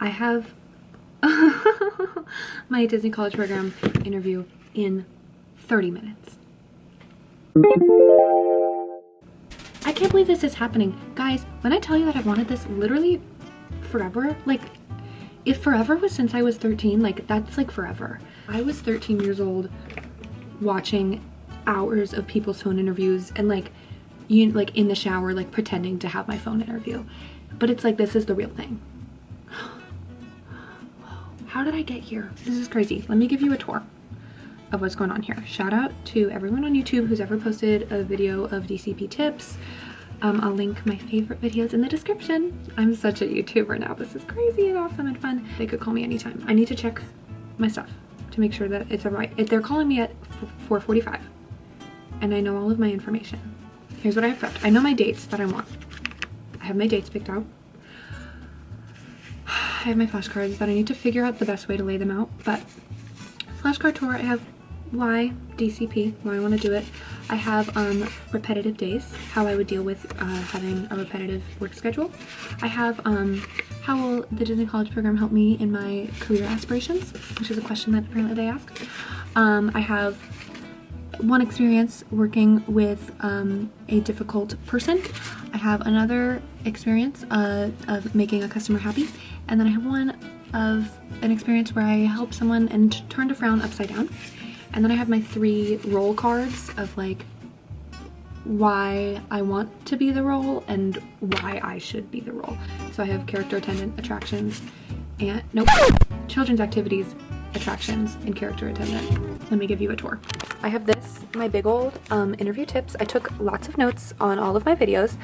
I have my Disney College Program interview in 30 minutes. I can't believe this is happening. Guys, when I tell you that I've wanted this literally forever, like if forever was since I was 13, like that's like forever. I was 13 years old watching hours of people's phone interviews and like in the shower, like pretending to have my phone interview. But it's like, this is the real thing. How did I get here? This is crazy. Let me give you a tour of what's going on here. Shout out to everyone on YouTube who's ever posted a video of DCP tips. I'll link my favorite videos in the description. I'm such a YouTuber now. This is crazy and awesome and fun. They could call me anytime. I need to check my stuff to make sure that it's all right. If they're calling me at 4:45 and I know all of my information. Here's what I have prepped. I know my dates that I want. I have my dates picked out. I have my flashcards that I need to figure out the best way to lay them out, but flashcard tour, I have why DCP, why I want to do it. I have repetitive days, how I would deal with having a repetitive work schedule. I have how will the Disney College Program help me in my career aspirations, which is a question that apparently they ask. I have one experience working with a difficult person. I have another experience of making a customer happy. And then I have one of an experience where I helped someone and turned a frown upside down. And then I have my 3 role cards of like why I want to be the role and why I should be the role. So I have character attendant, attractions, and children's activities, attractions, and character attendant. Let me give you a tour. I have this, my big old interview tips. I took lots of notes on all of my videos.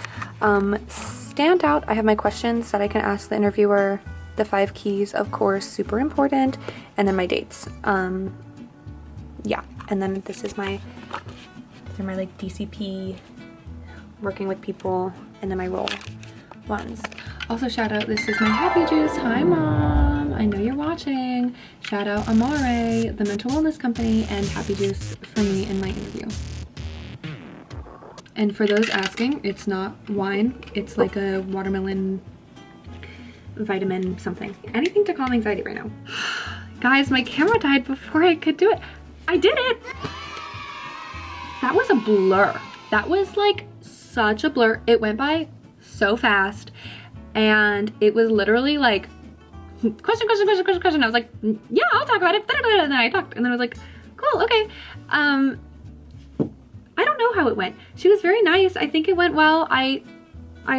Stand out, I have my questions that I can ask the interviewer, the 5 keys, of course, super important, and then my dates. Yeah, and then this is my, these are my like DCP, working with people, and then my role ones. Also shout out, this is my Happy Juice. Hi Mom, I know you're watching. Shout out Amare, the mental wellness company, and Happy Juice for me in my interview. And for those asking, it's not wine, it's like a watermelon vitamin something. Anything to calm anxiety right now. Guys, my camera died before I could do it. I did it! That was a blur. That was like such a blur. It went by so fast and it was literally like question. I was like, yeah, I'll talk about it. And then I talked and then I was like, cool, okay. I don't know how it went. She was very nice. I think it went well. I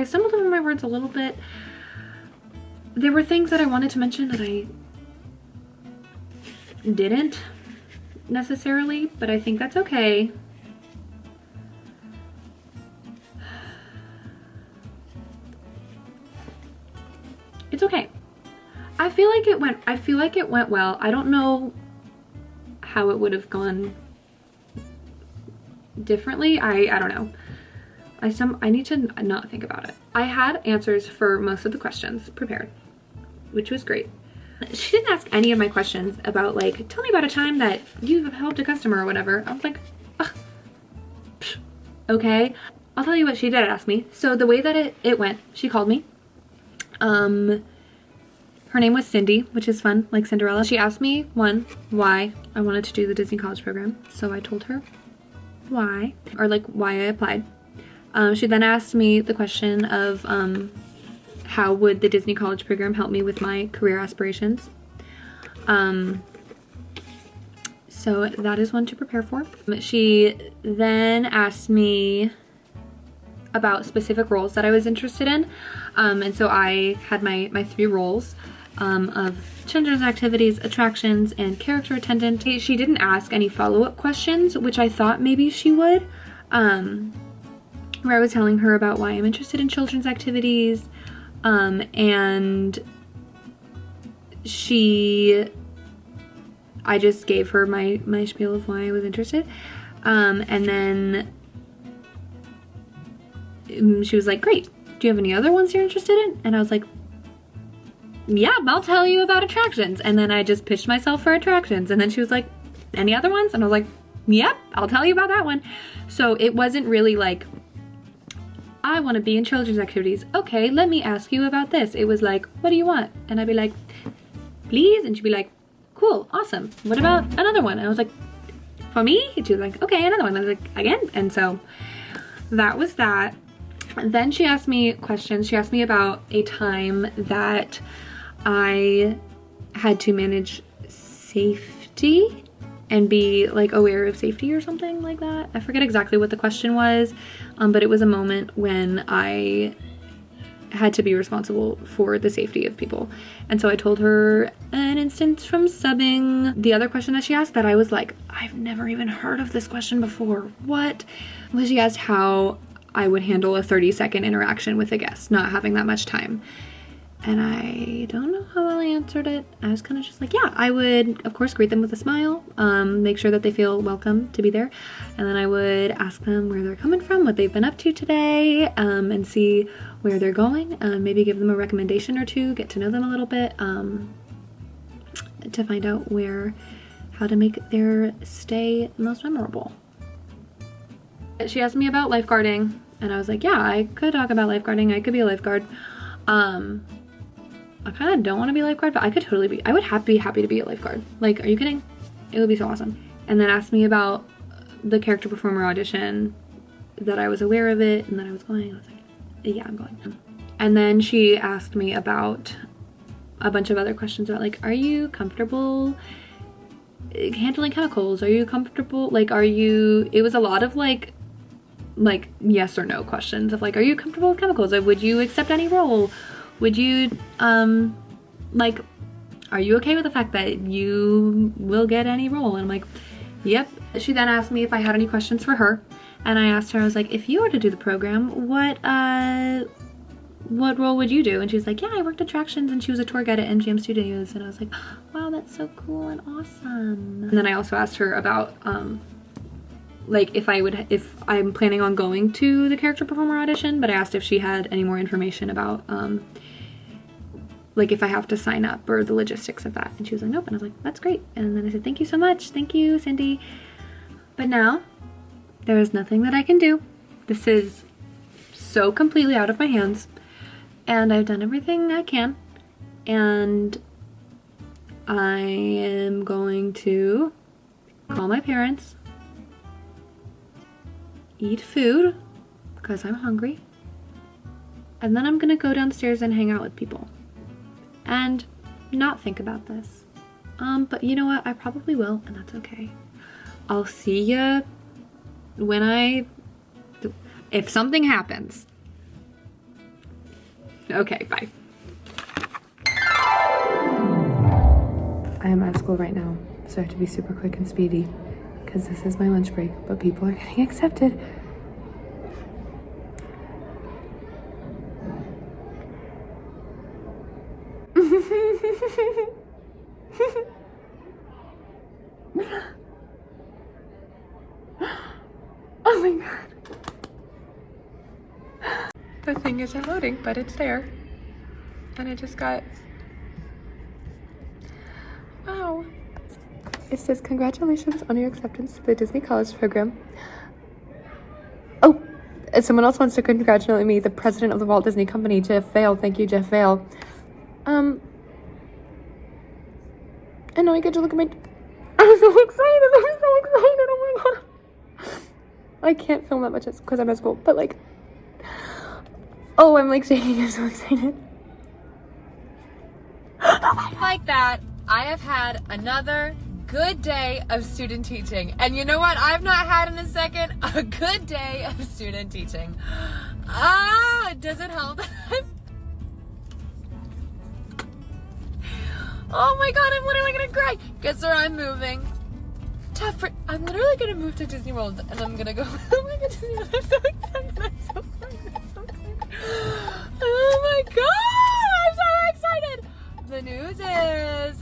stumbled over my words a little bit. There were things that I wanted to mention that I didn't necessarily, but I think that's okay. It's okay. I feel like it went well. I don't know how it would have gone differently. I don't know. I need to not think about it. I had answers for most of the questions prepared, which was great. She didn't ask any of my questions about like, tell me about a time that you've helped a customer or whatever. I was like, okay. I'll tell you what she did ask me. So the way that it went, she called me. Her name was Cindy, which is fun, like Cinderella. She asked me, one, why I wanted to do the Disney College Program. So I told her why, or like why I applied. She then asked me the question of how would the Disney College Program help me with my career aspirations. So that is one to prepare for. She then asked me about specific roles that I was interested in. And so I had my 3 roles of children's activities, attractions, and character attendant. She didn't ask any follow-up questions, which I thought maybe she would, where I was telling her about why I'm interested in children's activities, and I just gave her my spiel of why I was interested, and then she was like, great, do you have any other ones you're interested in? And I was like, yeah, I'll tell you about attractions. And then I just pitched myself for attractions, and then she was like, any other ones? And I was like, yep, I'll tell you about that one. So it wasn't really like I want to be in children's activities. Okay, let me ask you about this. It was like, what do you want? And I'd be like, please? And she'd be like, cool, awesome. What about another one? And I was like, for me? And she was like, okay, another one. And I was like, again? And so that was that. Then she asked me questions. She asked me about a time that I had to manage safety and be like aware of safety or something like that. I forget exactly what the question was, but it was a moment when I had to be responsible for the safety of people. And so I told her an instance from subbing. The other question that she asked that I was like, I've never even heard of this question before. What? Well, she asked how I would handle a 30-second interaction with a guest, not having that much time. And I don't know how well I answered it. I was kind of just like, yeah, I would, of course, greet them with a smile, make sure that they feel welcome to be there. And then I would ask them where they're coming from, what they've been up to today, and see where they're going. Maybe give them a recommendation or two, get to know them a little bit, to find out how to make their stay most memorable. She asked me about lifeguarding, and I was like, yeah, I could talk about lifeguarding. I could be a lifeguard. I kind of don't want to be a lifeguard, but I could totally be. I would be happy to be a lifeguard. Like, are you kidding? It would be so awesome. And then asked me about the character performer audition, that I was aware of it and that I was going. I was like, yeah, I'm going. And then she asked me about a bunch of other questions about like, are you comfortable handling chemicals? Are you comfortable? Like, it was a lot of like yes or no questions of like, are you comfortable with chemicals? Or would you accept any role? Would you, like, are you okay with the fact that you will get any role? And I'm like, yep. She then asked me if I had any questions for her. And I asked her, I was like, if you were to do the program, what role would you do? And she was like, yeah, I worked attractions, and she was a tour guide at MGM Studios. And I was like, wow, that's so cool and awesome. And then I also asked her about, like if I'm planning on going to the character performer audition, but I asked if she had any more information about, like if I have to sign up or the logistics of that. And she was like, nope. And I was like, that's great. And then I said, thank you so much. Thank you, Cindy. But now there is nothing that I can do. This is so completely out of my hands, and I've done everything I can. And I am going to call my parents, eat food because I'm hungry, and then I'm gonna go downstairs and hang out with people and not think about this. But you know what? I probably will, and that's okay. I'll see ya if something happens. Okay, bye. I am at school right now, so I have to be super quick and speedy because this is my lunch break, but people are getting accepted. Oh my god. The thing isn't loading, but it's there. And I just got... Wow. It says, congratulations on your acceptance to the Disney College Program. Oh, and someone else wants to congratulate me, the president of the Walt Disney Company, Jeff Vail. Thank you, Jeff Vail. And now I get to look at my... I'm so excited. I'm so excited. Oh my god. I can't film that much because I'm at school, but like... Oh, I'm like shaking. I'm so excited. Like that, I have had another good day of student teaching. And you know what I've not had in a second? A good day of student teaching. Does it help? Oh my god, I'm literally gonna cry. Guess where I'm moving? I'm literally gonna move to Disney World, and I'm gonna go. Oh my god, Disney World! I'm so excited! I'm so excited! I'm so excited! Oh my god! I'm so excited! The news is,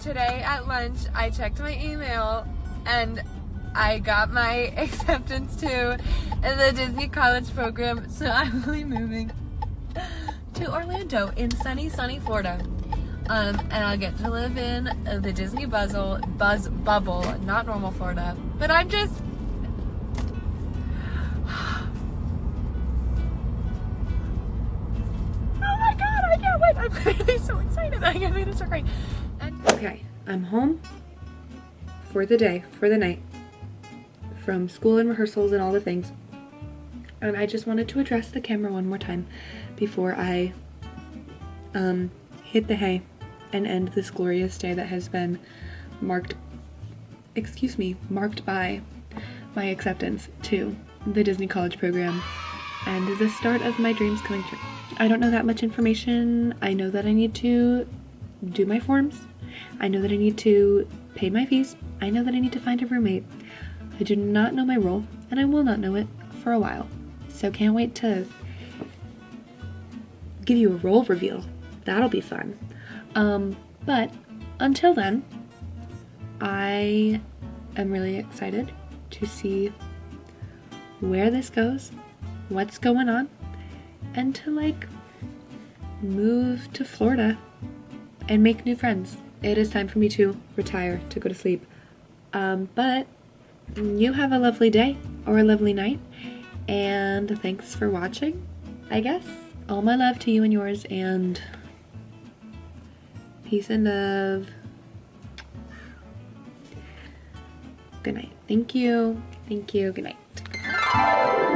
today at lunch I checked my email, and I got my acceptance to the Disney College Program, so I'm really moving to Orlando in sunny Florida. And I'll get to live in the Disney buzz bubble, not normal Florida. But I'm just... literally so excited that I'm gonna start crying. Okay, I'm home for the day, for the night, from school and rehearsals and all the things. And I just wanted to address the camera one more time before I hit the hay and end this glorious day that has been marked by my acceptance to the Disney College program and the start of my dreams coming true. I don't know that much information. I know that I need to do my forms. I know that I need to pay my fees. I know that I need to find a roommate. I do not know my role, and I will not know it for a while. So can't wait to give you a role reveal. That'll be fun. But until then, I am really excited to see where this goes, what's going on, and to like move to Florida and make new friends. It is time for me to retire, to go to sleep. But you have a lovely day or a lovely night, and thanks for watching, I guess. All my love to you and yours, and peace and love. Good night. Thank you. Thank you. Good night.